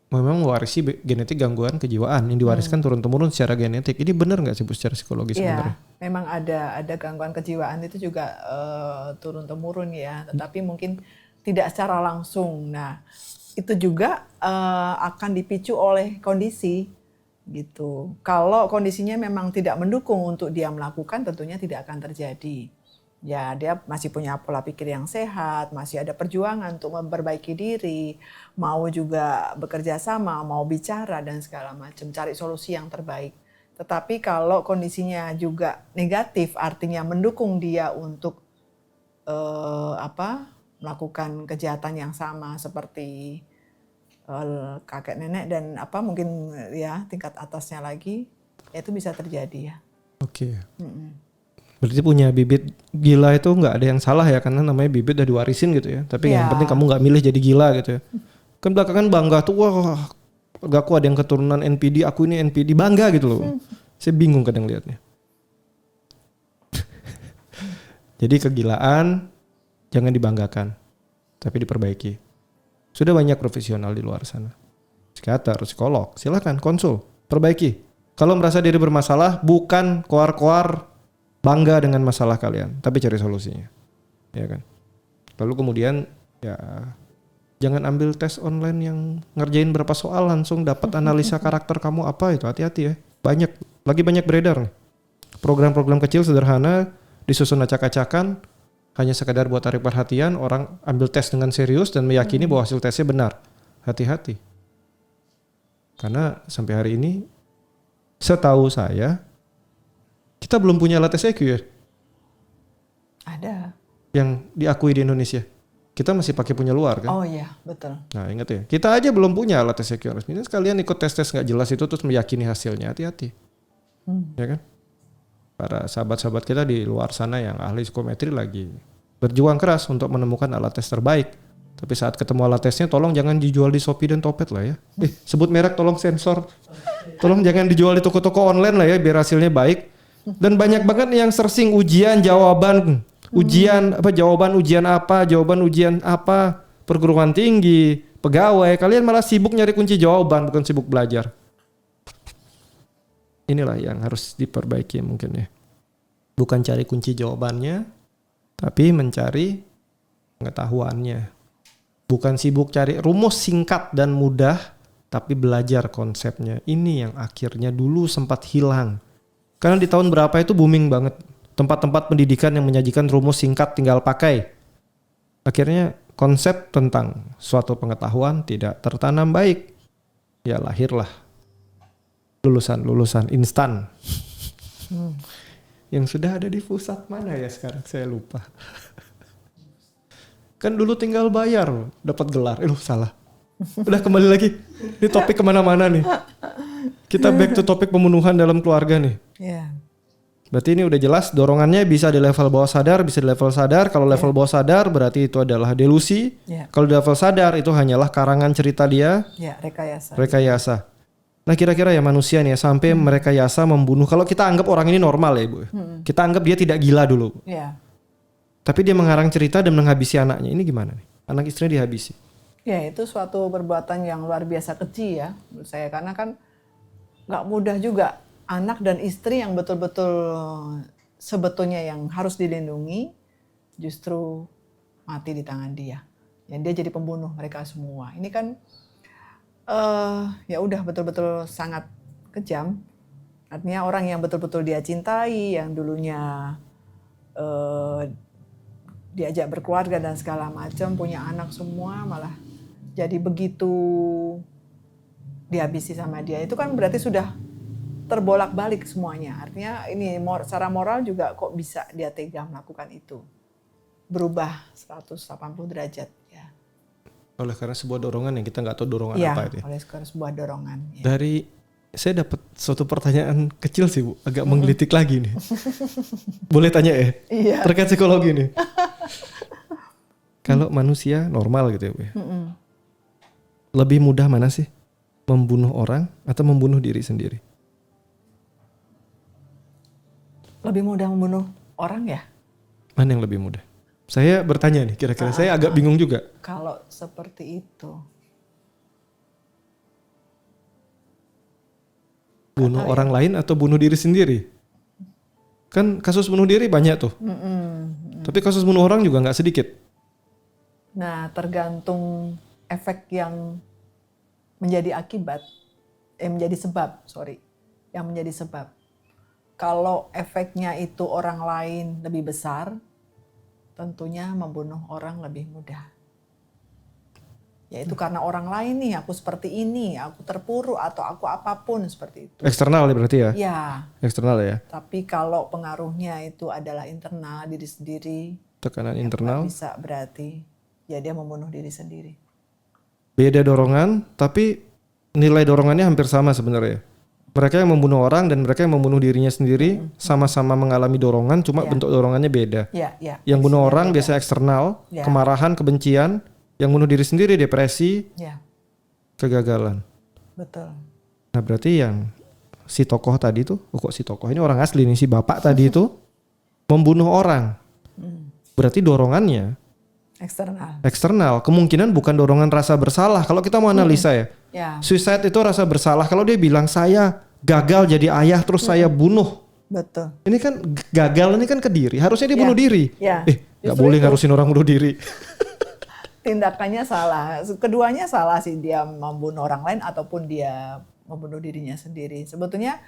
Memang mewarisi genetik gangguan kejiwaan yang diwariskan turun-temurun secara genetik. Ini benar nggak sih Bu secara psikologis sebenarnya? Iya, memang ada gangguan kejiwaan itu juga turun-temurun ya, tetapi mungkin tidak secara langsung. Nah, itu juga akan dipicu oleh kondisi gitu. Kalau kondisinya memang tidak mendukung untuk dia melakukan, tentunya tidak akan terjadi. Ya, dia masih punya pola pikir yang sehat, masih ada perjuangan untuk memperbaiki diri, mau juga bekerja sama, mau bicara dan segala macam, cari solusi yang terbaik. Tetapi kalau kondisinya juga negatif, artinya mendukung dia untuk melakukan kejahatan yang sama seperti kakek nenek dan mungkin ya tingkat atasnya lagi, ya itu bisa terjadi ya. Oke. Berarti punya bibit gila itu nggak ada yang salah ya, karena namanya bibit udah diwarisin gitu ya. Tapi yang penting kamu nggak milih jadi gila gitu ya. Kan belakangan bangga tuh, wah aku ada yang keturunan NPD, aku ini NPD, bangga gitu loh. Saya bingung kadang liatnya. Jadi kegilaan jangan dibanggakan, tapi diperbaiki. Sudah banyak profesional di luar sana. Psikiater, psikolog, silakan konsul, perbaiki. Kalau merasa diri bermasalah, bukan koar-koar bangga dengan masalah kalian, tapi cari solusinya, ya kan. Lalu kemudian ya jangan ambil tes online yang ngerjain berapa soal langsung dapat analisa karakter kamu apa, itu hati-hati ya. Banyak beredar nih. Program-program kecil sederhana disusun acak-acakan hanya sekadar buat tarik perhatian, orang ambil tes dengan serius dan meyakini bahwa hasil tesnya benar. Hati-hati. Karena sampai hari ini setahu saya kita belum punya alat tes EQ ya? Ada. Yang diakui di Indonesia. Kita masih pakai punya luar kan? Oh iya, betul. Nah ingat ya, kita aja belum punya alat tes EQ resmi. Sekalian ikut tes-tes gak jelas itu terus meyakini hasilnya, hati-hati. Ya kan? Para sahabat-sahabat kita di luar sana yang ahli psikometri lagi berjuang keras untuk menemukan alat tes terbaik. Tapi saat ketemu alat tesnya tolong jangan dijual di Shopee dan Topet lah ya. Sebut merek tolong sensor. Tolong jangan dijual di toko-toko online lah ya biar hasilnya baik. Dan banyak banget yang searching jawaban ujian apa, perguruan tinggi, pegawai. Kalian malah sibuk nyari kunci jawaban, bukan sibuk belajar. Inilah yang harus diperbaiki mungkin ya. Bukan cari kunci jawabannya, tapi mencari pengetahuannya. Bukan sibuk cari rumus singkat dan mudah, tapi belajar konsepnya. Ini yang akhirnya dulu sempat hilang. Karena di tahun berapa itu booming banget. Tempat-tempat pendidikan yang menyajikan rumus singkat tinggal pakai. Akhirnya konsep tentang suatu pengetahuan tidak tertanam baik. Ya lahirlah lulusan instan. Yang sudah ada di pusat mana ya sekarang saya lupa. Kan dulu tinggal bayar dapat gelar. Salah. Udah kembali lagi. Ini topik kemana-mana nih. Kita back to topik pembunuhan dalam keluarga nih. Yeah. Berarti ini udah jelas dorongannya bisa di level bawah sadar, bisa di level sadar. Kalau level bawah sadar berarti itu adalah delusi. Kalau di level sadar itu hanyalah karangan cerita dia. Rekayasa. Nah kira-kira ya manusia nih ya, sampai merekayasa membunuh. Kalau kita anggap orang ini normal ya Ibu. Kita anggap dia tidak gila dulu. Tapi dia mengarang cerita dan menghabisi anaknya. Ini gimana nih? Anak istrinya dihabisi. Ya itu suatu perbuatan yang luar biasa keji ya menurut saya. Karena kan gak mudah juga. Anak dan istri yang betul-betul sebetulnya yang harus dilindungi justru mati di tangan dia. Ya, dia jadi pembunuh mereka semua. Ini kan ya udah betul-betul sangat kejam. Artinya orang yang betul-betul dia cintai, yang dulunya diajak berkeluarga dan segala macam, punya anak semua, malah jadi begitu dihabisi sama dia. Itu kan berarti sudah terbolak-balik semuanya. Artinya ini secara moral juga kok bisa dia tega melakukan itu. Berubah 180 derajat. Ya. Oleh karena sebuah dorongan yang kita nggak tahu dorongan apa itu. Oleh karena sebuah dorongan. Ya. Dari Saya dapat suatu pertanyaan kecil sih Bu, agak menggelitik lagi nih. Boleh tanya ya? Iya. Terkait psikologi nih. Kalau manusia normal gitu ya Bu ya. Lebih mudah mana sih? Membunuh orang atau membunuh diri sendiri? Lebih mudah membunuh orang ya? Mana yang lebih mudah? Saya bertanya nih, kira-kira saya agak bingung juga. Kalau seperti itu. Bunuh orang lain atau bunuh diri sendiri? Kan kasus bunuh diri banyak tuh. Tapi kasus bunuh orang juga nggak sedikit. Nah, tergantung efek yang menjadi akibat, menjadi sebab, yang menjadi sebab. Kalau efeknya itu orang lain lebih besar, tentunya membunuh orang lebih mudah. Yaitu karena orang lain nih, aku seperti ini, aku terpuruk atau aku apapun seperti itu. Eksternal ya berarti ya? Ya, Eksternal ya? tapi kalau pengaruhnya itu adalah internal, diri sendiri, Tekanan ya internal. bisa berarti ya dia membunuh diri sendiri. Beda dorongan, tapi nilai dorongannya hampir sama sebenarnya. Mereka yang membunuh orang dan mereka yang membunuh dirinya sendiri sama-sama mengalami dorongan, cuma bentuk dorongannya beda. Ya. Yang bunuh orang beda. biasanya eksternal, Ya. kemarahan, kebencian. Yang bunuh diri sendiri depresi, Ya, kegagalan. betul. Nah berarti yang si tokoh tadi tuh, kok si tokoh ini orang asli nih, si bapak tadi itu membunuh orang. Berarti dorongannya Eksternal. eksternal, kemungkinan bukan dorongan rasa bersalah. Kalau kita mau analisa ya, Ya, suicide itu rasa bersalah. Kalau dia bilang saya gagal jadi ayah terus saya bunuh, betul. ini kan gagal, ini kan ke diri. Harusnya dia bunuh diri. Ya. Nggak Justru boleh itu. ngarusin orang bunuh diri. Tindakannya salah. Keduanya salah sih, dia membunuh orang lain ataupun dia membunuh dirinya sendiri. Sebetulnya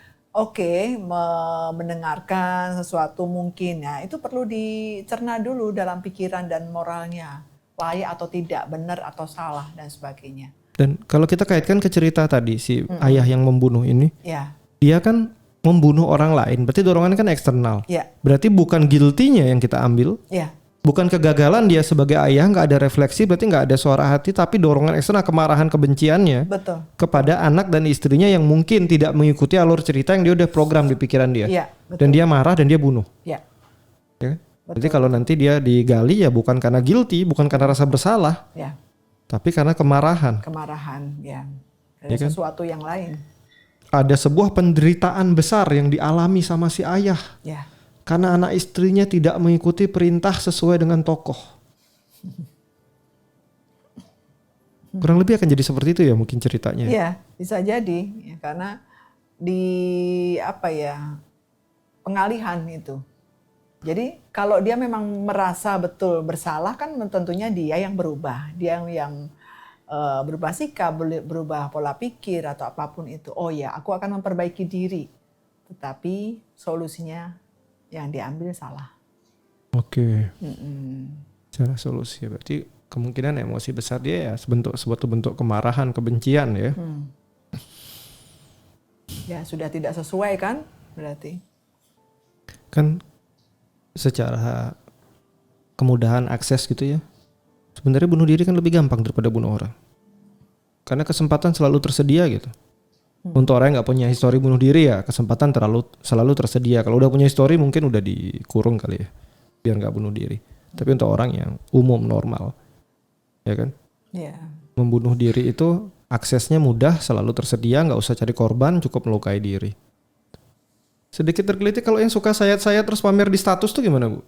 mendengarkan sesuatu mungkin ya itu perlu dicerna dulu dalam pikiran dan moralnya, layak atau tidak, benar atau salah dan sebagainya. Dan kalau kita kaitkan ke cerita tadi si ayah yang membunuh ini, Ya, dia kan membunuh orang lain, berarti dorongannya kan eksternal. ya, Berarti bukan guilty-nya yang kita ambil, ya, bukan kegagalan dia sebagai ayah, nggak ada refleksi, berarti nggak ada suara hati, tapi dorongan eksternal, kemarahan, kebenciannya betul. kepada anak dan istrinya yang mungkin tidak mengikuti alur cerita yang dia udah program di pikiran dia. Ya, betul. Dan dia marah dan dia bunuh. Ya, Ya kan? Berarti kalau nanti dia digali ya bukan karena guilty, bukan karena rasa bersalah, ya, tapi karena kemarahan. kemarahan, ya. Ada Ya kan? sesuatu yang lain. Ada sebuah penderitaan besar yang dialami sama si ayah. Ya, Karena anak istrinya tidak mengikuti perintah sesuai dengan tokoh. Kurang lebih akan jadi seperti itu ya mungkin ceritanya. ya, bisa jadi ya, karena di pengalihan itu. Jadi kalau dia memang merasa betul bersalah kan tentunya dia yang berubah, dia yang berubah sikap, berubah pola pikir atau apapun itu. Oh ya, aku akan memperbaiki diri. Tetapi solusinya yang diambil salah. Oke. Cara solusi berarti kemungkinan emosi besar dia ya suatu bentuk kemarahan, kebencian ya. Ya sudah tidak sesuai kan berarti. Kan secara kemudahan akses gitu ya. Sebenarnya bunuh diri kan lebih gampang daripada bunuh orang. Karena kesempatan selalu tersedia gitu. Untuk orang yang nggak punya histori bunuh diri ya kesempatan selalu tersedia. Kalau udah punya histori mungkin udah dikurung kali ya, biar nggak bunuh diri. Tapi untuk orang yang umum normal, ya kan, membunuh diri itu aksesnya mudah, selalu tersedia, nggak usah cari korban, cukup melukai diri. Sedikit tergelitik kalau yang suka sayat-sayat terus pamer di status tuh gimana Bu?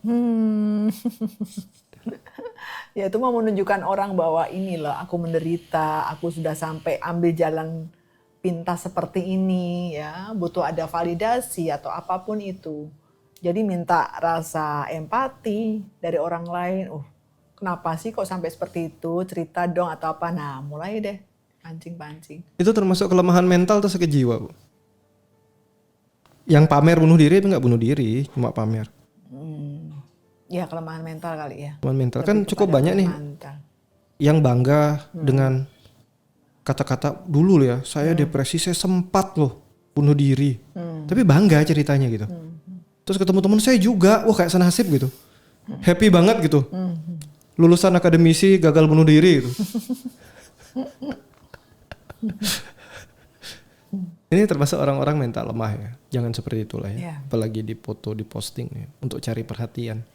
Ya itu mau menunjukkan orang bahwa inilah aku menderita, aku sudah sampai ambil jalan pintas seperti ini ya, butuh ada validasi atau apapun itu. Jadi minta rasa empati dari orang lain. Kenapa sih kok sampai seperti itu? Cerita dong atau apa. Nah, mulai deh pancing-pancing. Itu termasuk kelemahan mental atau sakit jiwa Bu? Yang pamer bunuh diri itu nggak bunuh diri, cuma pamer. Ya kelemahan mental kali ya. Kelemahan mental Lebih kan cukup kepada banyak nih mental. yang bangga dengan kata-kata dulu ya, saya depresi, saya sempat loh bunuh diri. Tapi bangga ceritanya gitu. Terus ketemu teman saya juga, wah kayak senasib gitu. Happy banget gitu. Lulusan akademisi gagal bunuh diri gitu. Ini termasuk orang-orang mental lemah ya. Jangan seperti itulah ya. Ya. Apalagi di foto, di posting ya, untuk cari perhatian.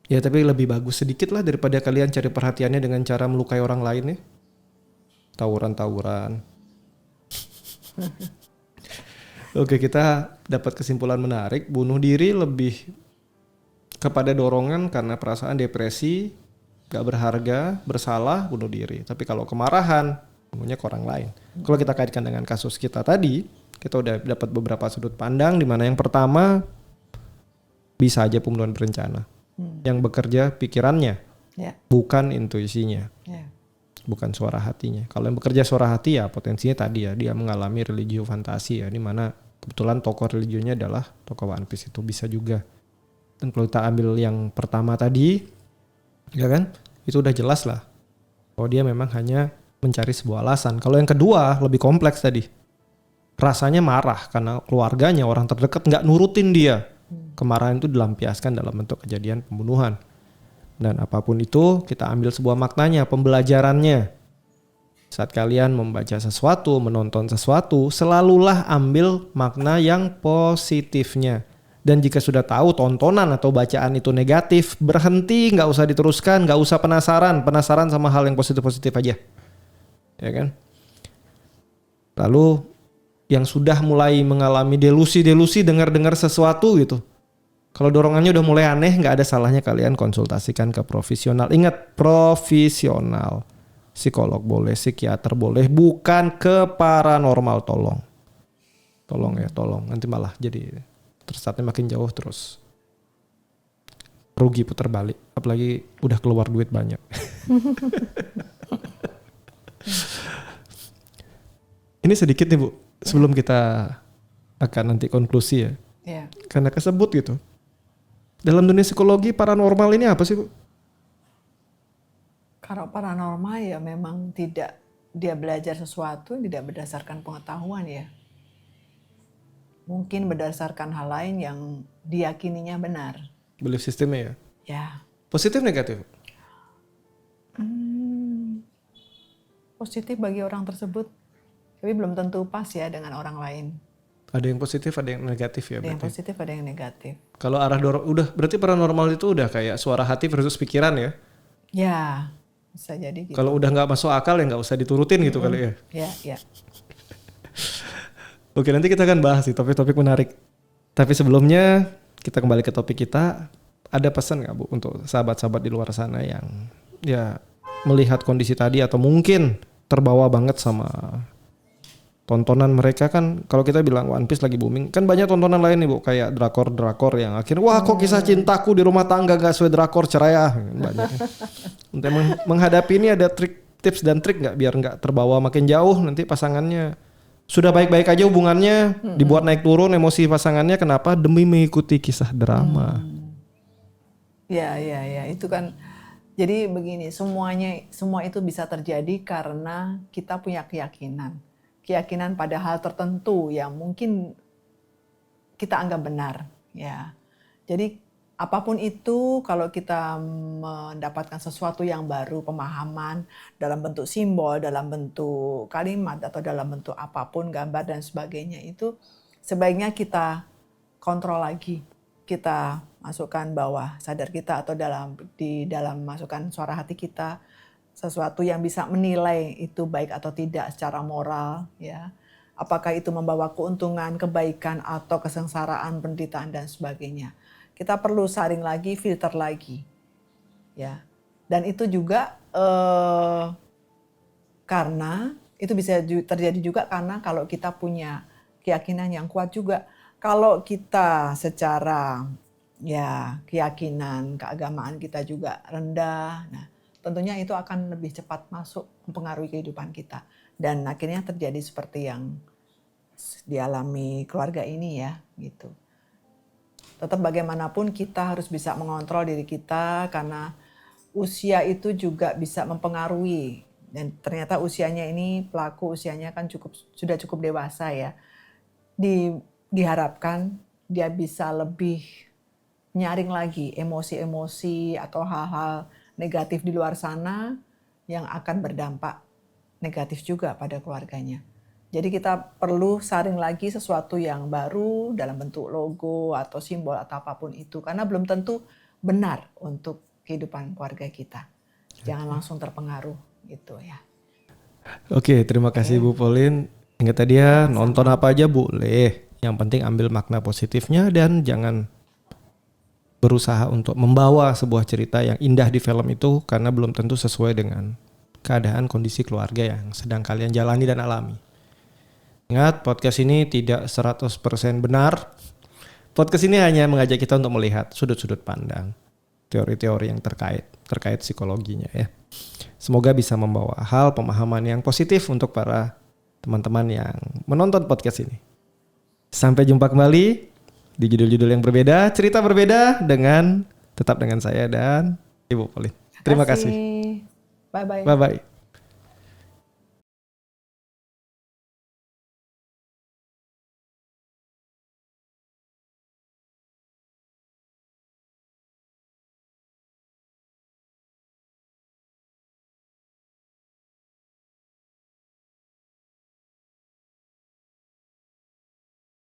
Ya tapi lebih bagus sedikit lah daripada kalian cari perhatiannya dengan cara melukai orang lain ya. Tawuran-tawuran. Oke, kita dapat kesimpulan menarik. Bunuh diri lebih kepada dorongan karena perasaan depresi, gak berharga, bersalah, bunuh diri. Tapi kalau kemarahan, bunuhnya ke orang lain. Kalau kita kaitkan dengan kasus kita tadi, kita udah dapat beberapa sudut pandang, di mana yang pertama bisa aja pembunuhan berencana. Yang bekerja pikirannya, Ya. bukan intuisinya, Ya. bukan suara hatinya. Kalau yang bekerja suara hati ya potensinya tadi ya, dia mengalami religio fantasi ya, di mana kebetulan tokoh religionya adalah tokoh One Piece, itu bisa juga. Dan kalau kita ambil yang pertama tadi, ya kan, itu udah jelas lah bahwa dia memang hanya mencari sebuah alasan. Kalau yang kedua lebih kompleks tadi, rasanya marah karena keluarganya, orang terdekat nggak nurutin dia. Kemarahan itu dilampiaskan dalam bentuk kejadian pembunuhan. Dan apapun itu kita ambil sebuah maknanya, pembelajarannya. Saat kalian membaca sesuatu, menonton sesuatu, selalulah ambil makna yang positifnya. Dan jika sudah tahu tontonan atau bacaan itu negatif, berhenti, nggak usah diteruskan, nggak usah penasaran sama hal yang positif-positif aja. Ya kan? Lalu yang sudah mulai mengalami delusi dengar-dengar sesuatu gitu. Kalau dorongannya udah mulai aneh, nggak ada salahnya kalian konsultasikan ke profesional. Ingat, profesional. Psikolog boleh, psikiater boleh, bukan ke paranormal, tolong. Tolong ya, tolong. Nanti malah jadi tersesatnya makin jauh terus. Rugi putar balik, apalagi udah keluar duit banyak. Ini sedikit nih Bu, sebelum kita akan nanti konklusi ya. Ya. Karena kesebut gitu. Dalam dunia psikologi paranormal ini apa sih Bu? Kalau paranormal ya memang tidak, dia belajar sesuatu tidak berdasarkan pengetahuan ya. Mungkin berdasarkan hal lain yang diyakininya benar. Belief sistemnya ya. Ya. Positif negatif? Positif bagi orang tersebut, tapi belum tentu pas ya dengan orang lain. Ada yang positif, ada yang negatif ya Ada yang berarti. positif, ada yang negatif. Kalau arah dorong, udah berarti paranormal itu udah kayak suara hati versus pikiran ya. Ya, bisa jadi gitu. Kalau udah nggak masuk akal ya nggak usah diturutin gitu kali ya. Ya, ya. Oke, nanti kita akan bahas sih topik-topik menarik. Tapi sebelumnya kita kembali ke topik kita. Ada pesan nggak Bu untuk sahabat-sahabat di luar sana yang ya melihat kondisi tadi atau mungkin terbawa banget sama tontonan mereka? Kan kalau kita bilang One Piece lagi booming, kan banyak tontonan lain nih Bu, kayak drakor-drakor yang akhirnya wah kok kisah cintaku di rumah tangga gak sesuai drakor, cerai ah. Banyak. Untuk menghadapi ini ada tips dan trik nggak biar nggak terbawa makin jauh nanti pasangannya sudah baik-baik aja hubungannya dibuat naik turun emosi pasangannya, kenapa? Demi mengikuti kisah drama. Ya, ya, ya. Itu kan jadi begini, semua itu bisa terjadi karena kita punya keyakinan pada hal tertentu yang mungkin kita anggap benar, ya. Jadi apapun itu, kalau kita mendapatkan sesuatu yang baru, pemahaman dalam bentuk simbol, dalam bentuk kalimat atau dalam bentuk apapun, gambar dan sebagainya, itu sebaiknya kita kontrol lagi. Kita masukkan bawah sadar kita atau di dalam masukkan suara hati kita sesuatu yang bisa menilai itu baik atau tidak secara moral, ya. Apakah itu membawa keuntungan, kebaikan atau kesengsaraan, penderitaan dan sebagainya. Kita perlu saring lagi, filter lagi, ya. Dan itu juga karena itu bisa terjadi juga karena kalau kita punya keyakinan yang kuat juga. Kalau kita secara ya keyakinan, keagamaan kita juga rendah, nah tentunya itu akan lebih cepat masuk mempengaruhi kehidupan kita. Dan akhirnya terjadi seperti yang dialami keluarga ini ya, gitu. Tetap bagaimanapun kita harus bisa mengontrol diri kita karena usia itu juga bisa mempengaruhi. Dan ternyata usianya ini, pelaku usianya kan sudah cukup dewasa ya. Diharapkan dia bisa lebih nyaring lagi emosi-emosi atau hal-hal negatif di luar sana yang akan berdampak negatif juga pada keluarganya. Jadi kita perlu saring lagi sesuatu yang baru dalam bentuk logo atau simbol atau apapun itu, karena belum tentu benar untuk kehidupan keluarga kita. Jangan langsung terpengaruh gitu ya. Oke, terima kasih Bu Pauline. Ingat tadi ya, nonton apa aja boleh. Yang penting ambil makna positifnya dan jangan berusaha untuk membawa sebuah cerita yang indah di film itu karena belum tentu sesuai dengan keadaan kondisi keluarga yang sedang kalian jalani dan alami. Ingat, podcast ini tidak 100% benar. Podcast ini hanya mengajak kita untuk melihat sudut-sudut pandang, teori-teori yang terkait psikologinya ya. Semoga bisa membawa hal pemahaman yang positif untuk para teman-teman yang menonton podcast ini. Sampai jumpa kembali di judul-judul yang berbeda, cerita berbeda tetap dengan saya dan Ibu Pauline. Terima kasih. Bye-bye. Bye-bye.